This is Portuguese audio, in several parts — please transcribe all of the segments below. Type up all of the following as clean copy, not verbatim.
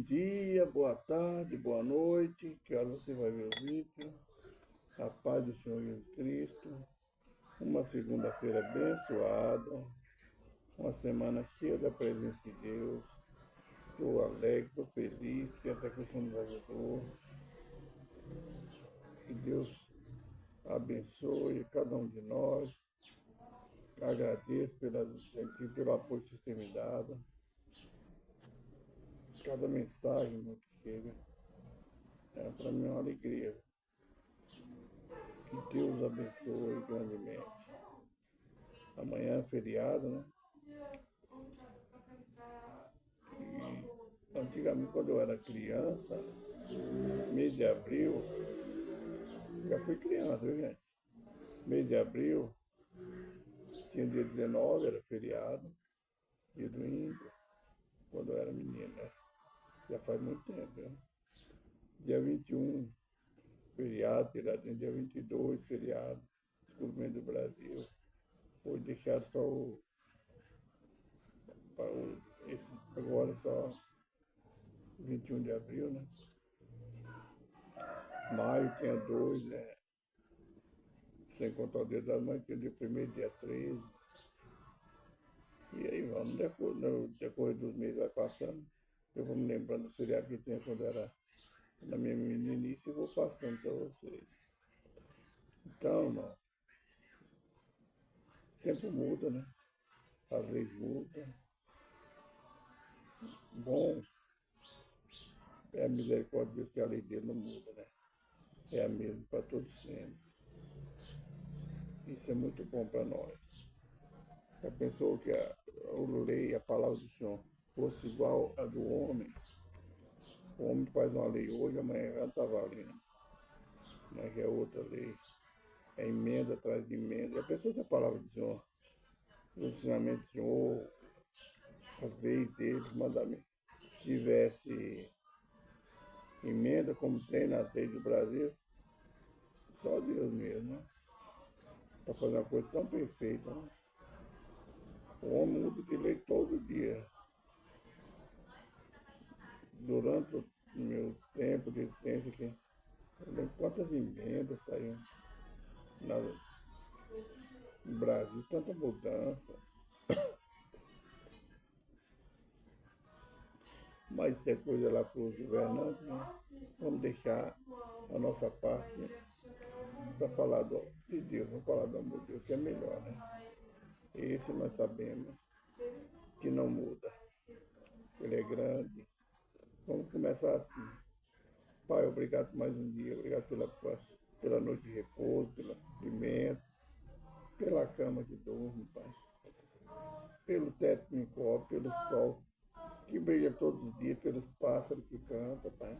dia, boa tarde, boa noite. Que hora você vai ver o vídeo? A paz do Senhor Jesus Cristo. Uma segunda-feira abençoada. Uma semana cheia da presença de Deus. Estou alegre, estou feliz que essa questão nos ajudou. Que Deus abençoe cada um de nós. Agradeço pelo apoio que vocês têm me dado. Cada mensagem que chega para mim é uma alegria. Que Deus abençoe grandemente. Amanhã é feriado, né? E antigamente, quando eu era criança, mês de abril, já fui criança, viu, gente? Mês de abril, tinha dia 19, era feriado, dia do índio, quando eu era menino, né? Já faz muito tempo, viu? Dia 21, feriado, tiradinho, dia 22, feriado, descobrimento do Brasil. Hoje deixaram só agora só 21 de abril, né? Maio tinha 2, né? Sem contar o dia das mães, tinha dia 1º, dia 13. E aí vamos, no decorrer dos meses vai passando. Eu vou me lembrando do feriado que tinha quando era na minha meninice e vou passando para vocês. Então, não. O tempo muda, né? As leis mudam. Bom, é a misericórdia de Deus que a lei dele não muda, né? É a mesma para todos sempre. Isso é muito bom para nós. Já pensou que a lei, a palavra do Senhor, fosse igual a do homem? O homem faz uma lei hoje, amanhã já está valendo. Mas é outra lei. É emenda atrás de emenda. Já pensou se a palavra do Senhor, o ensinamento do Senhor, as leis deles, mandamento, tivesse emenda como tem nas leis do Brasil? Só Deus mesmo, né? Para fazer uma coisa tão perfeita, né? O homem muda de lei todo dia. Durante o meu tempo de existência aqui, eu lembro quantas emendas saíram no Brasil, tanta mudança. Mas isso é coisa lá para os governantes, né? Vamos deixar a nossa parte para falar de Deus, vamos falar do amor de Deus, que é melhor, né? Esse nós sabemos que não muda. Ele é grande. Vamos começar assim. Pai, obrigado por mais um dia, obrigado pela noite de repouso, pelo alimento, pela cama que dorme, Pai. Pelo teto que me cobre, pelo sol que brilha todos os dias, pelos pássaros que cantam, Pai.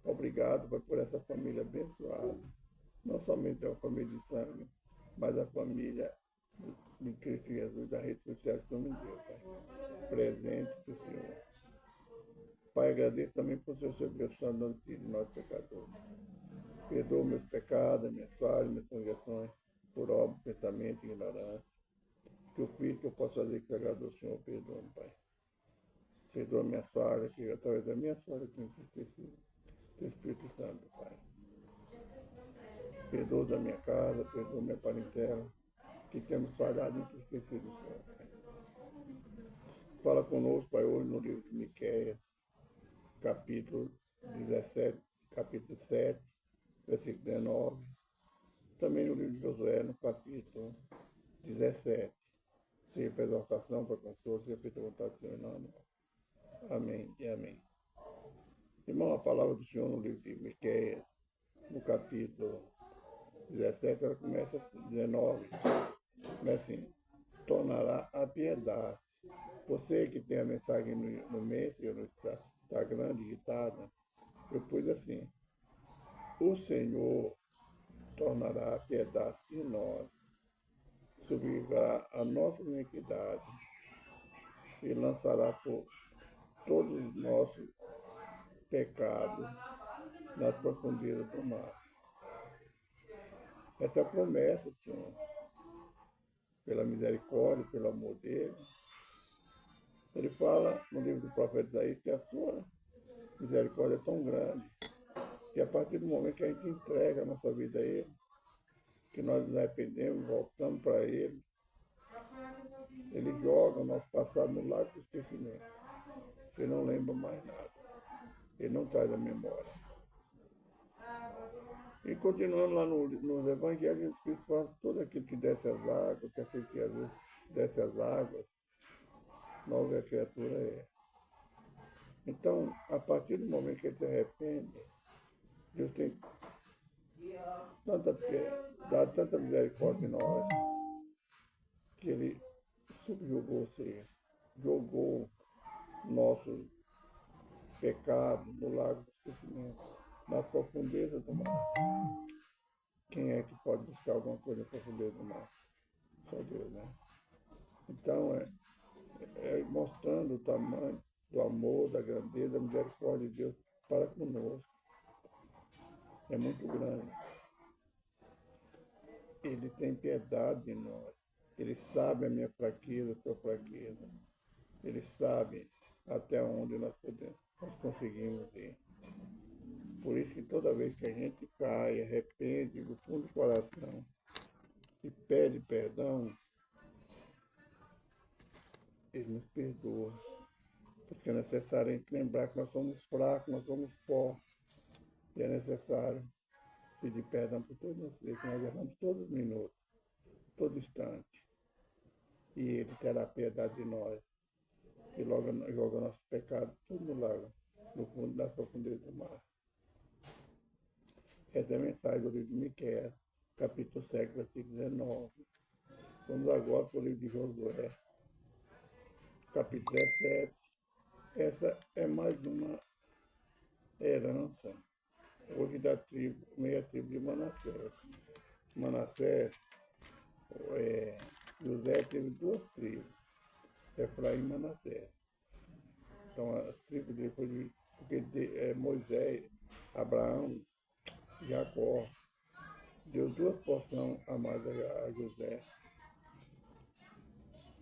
Obrigado, Pai, por essa família abençoada. Não somente a família de sangue, mas a família de Cristo Jesus, da rede social que me deu, Pai. Presente do Senhor. Pai, agradeço também por seu salvação nos filhos de nós pecadores. Perdoa meus pecados, minhas falhas, minhas transgressões, por obra, pensamento e ignorância. Que eu fiz, que eu posso fazer que agrade ao Senhor, perdoa-me, Pai. Perdoa minhas falhas, que através das minhas falhas que eu esqueci do Espírito Santo, Pai. Perdoa da minha casa, perdoa minha parentela, que temos falhado e esquecido do Senhor, Pai. Fala conosco, Pai, hoje no livro de Miqueias, capítulo 17, capítulo 7, versículo 19. Também no livro de Josué, no capítulo 17. Seja para exaltação, para consolo, seja feita a vontade do Senhor em nome. Amém e amém. Irmão, a palavra do Senhor no livro de Miqueias, no capítulo 17, ela começa assim, 19, começa assim, tornará a piedade. Você que tem a mensagem no Messenger, no Instagram digitada, eu pus assim, o Senhor tornará a piedade em nós, subirá a nossa iniquidade e lançará por todos os nossos pecados nas profundezas do mar. Essa é a promessa, Senhor, pela misericórdia, pelo amor dele. Ele fala no livro do profeta Isaías que a sua misericórdia é tão grande, que a partir do momento que a gente entrega a nossa vida a Ele, que nós nos arrependemos, voltamos para Ele, Ele joga o nosso passado no lago do esquecimento. Ele não lembra mais nada. Ele não traz a memória. E continuando lá nos evangelhos, Jesus Cristo fala que todo aquele que desce as águas, que aquele que desce as águas, nova criatura é. Então, a partir do momento que ele se arrepende, Deus tem dado tanta misericórdia em nós, que ele subjugou, ou seja, jogou nossos pecados no lago do esquecimento, na profundeza do mar. Quem é que pode buscar alguma coisa na profundeza do mar? Só Deus, né? Então, mostrando o tamanho do amor, da grandeza, da misericórdia de Deus para conosco. É muito grande. Ele tem piedade de nós. Ele sabe a minha fraqueza, a sua fraqueza. Ele sabe até onde nós conseguimos ir. Por isso que toda vez que a gente cai, arrepende do fundo do coração e pede perdão, Ele nos perdoa. Porque é necessário a gente lembrar que nós somos fracos, nós somos pó. E é necessário pedir perdão por todos nós, que nós erramos todos os minutos, todo instante. E Ele terá piedade de nós. E logo joga nossos pecados tudo no lago, no fundo da profundeza do mar. Essa é a mensagem do livro de Miqueias, capítulo 7, versículo 19. Vamos agora para o livro de Josué, capítulo 17. Essa é mais uma herança, hoje da tribo, meia tribo de Manassés. Manassés, José teve duas tribos, Efraim e Manassés. Então as tribos dele foi porque Moisés, Abraão, Jacó, deu duas porções a mais a José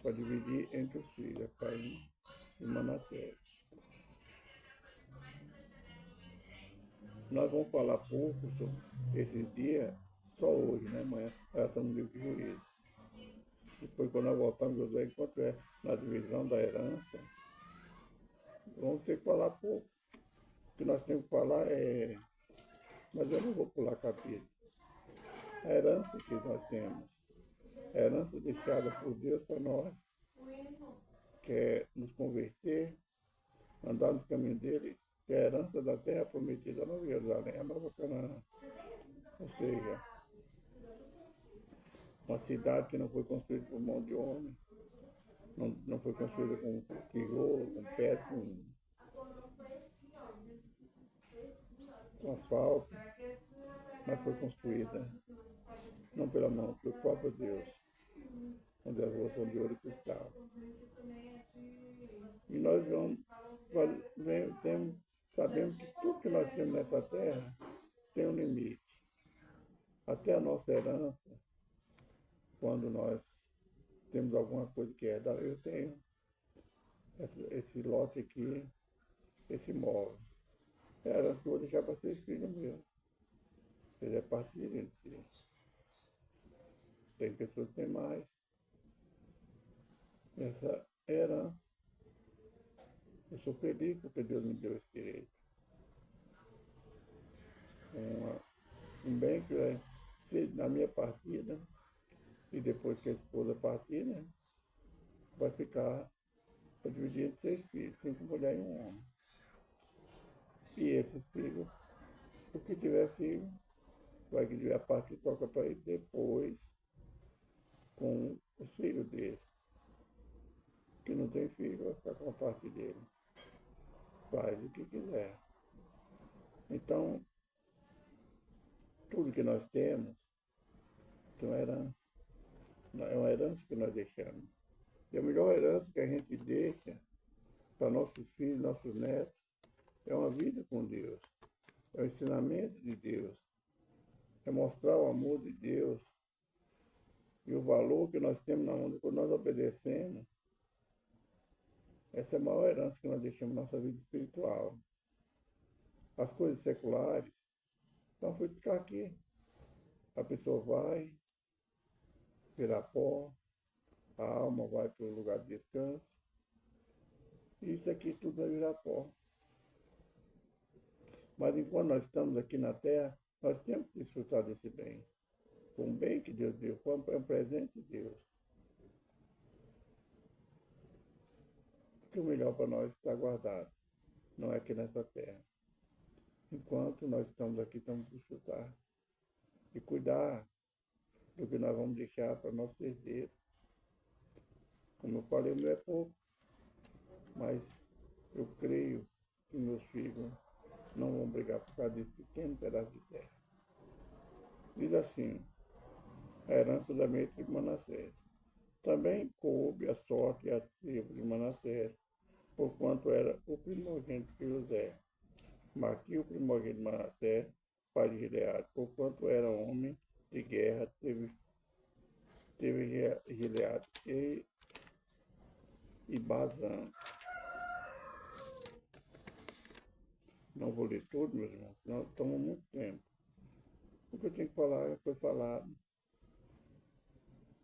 para dividir entre os filhos, Efraim e Manassés. Nós vamos falar pouco sobre esses dias, só hoje, né? Amanhã nós estamos no livro de Juízo. Depois, quando nós voltamos, José, enquanto é na divisão da herança, vamos ter que falar pouco. O que nós temos que falar é... Mas eu não vou pular capítulo. A herança que nós temos, a herança deixada por Deus para nós, que é nos converter, andar nos caminhos dele, que é a herança da terra prometida, a Nova Jerusalém, a Nova Canaã. Ou seja, uma cidade que não foi construída por mão de homem, não foi construída com tijolo, com pedra, com asfalto, mas foi construída não pela mão, pelo próprio Deus, onde as ruas são de ouro e cristal. E nós sabemos que tudo que nós temos nessa terra tem um limite. Até a nossa herança, quando nós temos alguma coisa que herdar, eu tenho esse lote aqui, esse imóvel. É a herança que eu vou deixar para ser filho meu. Ele é parte de si. Tem pessoas que têm mais. Essa herança. Eu sou feliz porque Deus me deu esse direito. Um bem que vai ser na minha partida, e depois que a esposa partir, né, vai ficar para dividir entre 6 filhos, 5 mulheres e um homem. E esses filhos, o que tiver filho, vai que a parte que toca para ele depois, com os filhos dele. Que não tem filho, vai ficar com a parte dele. Faz o que quiser. Então, tudo que nós temos é uma herança. É uma herança que nós deixamos. E a melhor herança que a gente deixa para nossos filhos, nossos netos, é uma vida com Deus. É o ensinamento de Deus. É mostrar o amor de Deus e o valor que nós temos na mão quando nós obedecemos. Essa é a maior herança que nós deixamos na nossa vida espiritual. as coisas seculares. Então foi ficar aqui. A pessoa vai virar pó, a alma vai para o lugar de descanso. E isso aqui tudo vai virar pó. Mas enquanto nós estamos aqui na Terra, nós temos que desfrutar desse bem. Foi um bem que Deus deu, foi um presente de Deus. Porque o melhor para nós está guardado, não é aqui nessa terra. Enquanto nós estamos aqui, temos que desfrutar e cuidar do que nós vamos deixar para nossos herdeiros. Como eu falei, não é pouco, mas eu creio que meus filhos não vão brigar por causa desse pequeno pedaço de terra. Diz assim, a herança da minha tribo Manassés. Também coube a sorte e a tribo de Manassés, porquanto era o primogênito de José. Maqui, o primogênito de Manassés, pai de Gileade, porquanto era homem de guerra, teve Gileade e Bazã. Não vou ler tudo, meus irmãos, senão toma muito tempo. O que eu tinha que falar foi falado.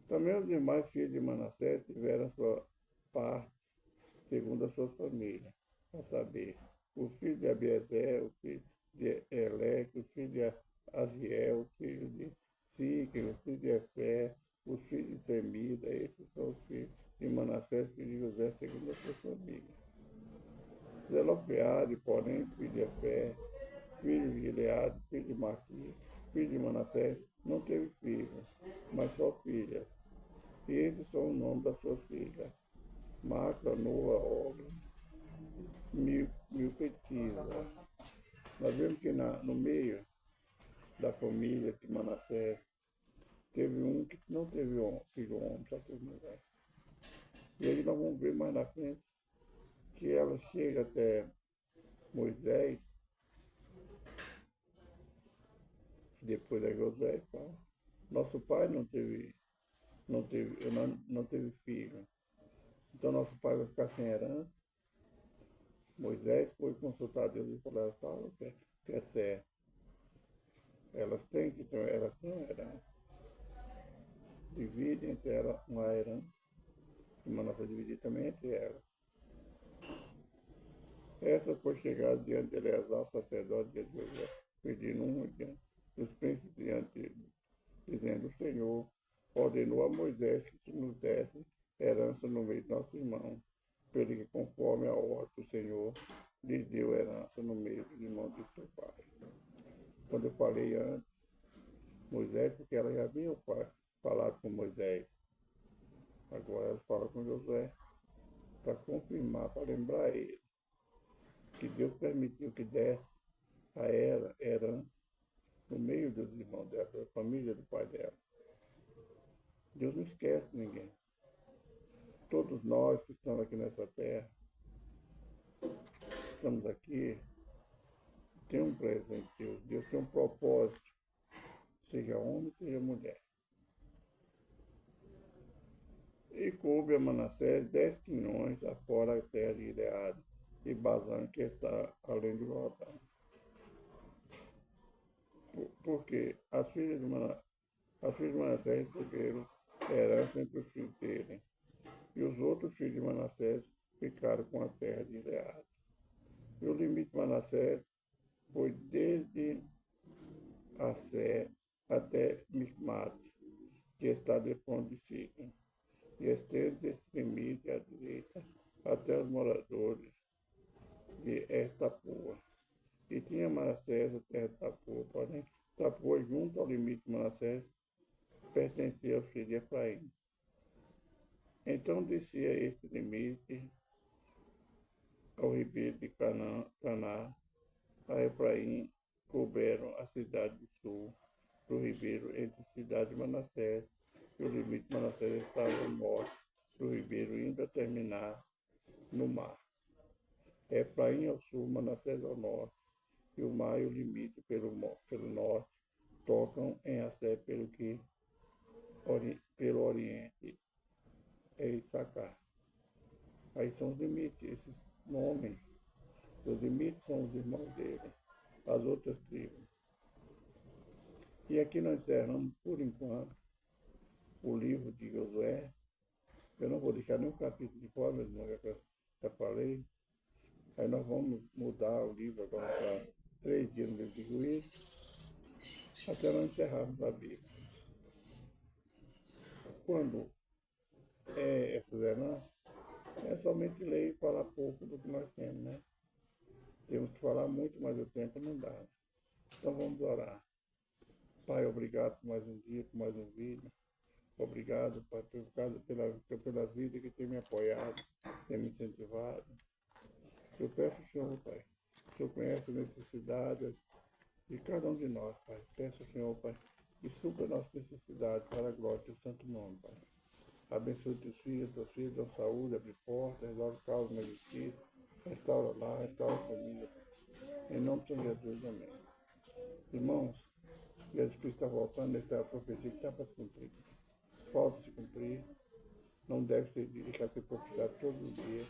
Também os demais filhos de Manassés tiveram sua parte, segundo as suas famílias, a saber, os filhos de Abiezer, os filhos de Eleque, os filhos de Aziel, os filhos de Sique, os filhos de Efé, os filhos de Semida. Esses são os filhos de Manassés, filho de José, segundo as suas famílias. Zelofeade, porém, filho de Efé, filho de Gileade, filho de Maqui, filho de Manassés, não teve filhos, mas só filhas. E esses são os nomes das suas filhas: Macla, Noa, Ogla, Milpetisa. Nós vemos que no meio da família de Manassés teve um que não teve filho homem, só teve mulher. E aí nós vamos ver mais na frente que ela chega até Moisés, depois da Josué e fala: nosso pai não teve filho. Então nosso pai vai ficar sem herança. Moisés foi consultar Deus e falou: ela fala que é certo. Elas têm uma herança. Divide entre elas uma herança. E Manassés dividir também entre elas. Essa foi chegada diante de Eleazar, sacerdote de Josué, pedindo um diante dos príncipes diante, dizendo: o Senhor ordenou a Moisés que se nos desse herança no meio de nossos irmãos, pelo que, conforme a ordem do Senhor, lhes deu herança no meio dos irmãos de seu pai. Quando eu falei antes, Moisés, porque ela já havia falado com Moisés, agora ela fala com Josué, para confirmar, para lembrar ele, que Deus permitiu que desse a ela herança no meio dos irmãos dela, da família do pai dela. Deus não esquece ninguém. Todos nós que estamos aqui nessa terra, estamos aqui, tem um presente de Deus. Deus tem um propósito, seja homem, seja mulher. E coube a Manassés 10 quinhões afora a terra de Gileade e Bazã, que está além do Jordão. Porque as filhas de Manassés receberam herança entre os filhos dele, e os outros filhos de Manassés ficaram com a terra de Gileade. E o limite de Manassés foi desde Assé até Micmate, que está depois de Siquem, e estende esse limite à direita até os moradores de Estapua. E tinha Manassés a terra de Tapua, porém Tapua, junto ao limite de Manassés, pertencia ao filho de Efraim. Então descia este limite ao ribeiro de Caná, a Efraim couberam a cidade de sul do ribeiro entre a cidade de Manassés, e o limite de Manassés estava ao norte do ribeiro, indo a terminar no mar. Efraim ao sul, Manassés ao norte, e o mar e o limite pelo norte tocam em Assé pelo oriente é Issacar. Aí são os limites, esses nomes, os limites são os irmãos dele. as outras tribos. E aqui nós encerramos, por enquanto, o livro de Josué. Eu não vou deixar nenhum capítulo de fora, mas não, já falei. Aí nós vamos mudar o livro agora para 3 dias no livro de Juízes, até nós encerrarmos a Bíblia. Quando é essa Zerã, é somente ler e falar pouco do que nós temos, né? Temos que falar muito, mas o tempo não dá. Então vamos orar. Pai, obrigado por mais um dia, por mais um vídeo. Obrigado, Pai, pelas vidas que tem me apoiado, tem me incentivado. Eu peço ao Senhor, Pai, o Senhor conhece as necessidades de cada um de nós, Pai. Peço ao Senhor, Pai, que supra a nossa necessidade para a glória do santo nome, Pai. Abençoe teus filhos, dão saúde, abre portas, resolve causas na justiça, restaura lá, restaura a família. Em nome de Senhor Jesus, amém. Irmãos, Jesus Cristo está voltando, essa é a profecia que está para se cumprir. Falta se cumprir, não deve ser deixar de ser profetizado todos os dias.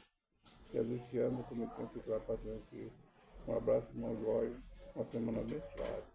Jesus te ama, como eu tenho que para a Um abraço, irmão Glória, uma semana abençoada.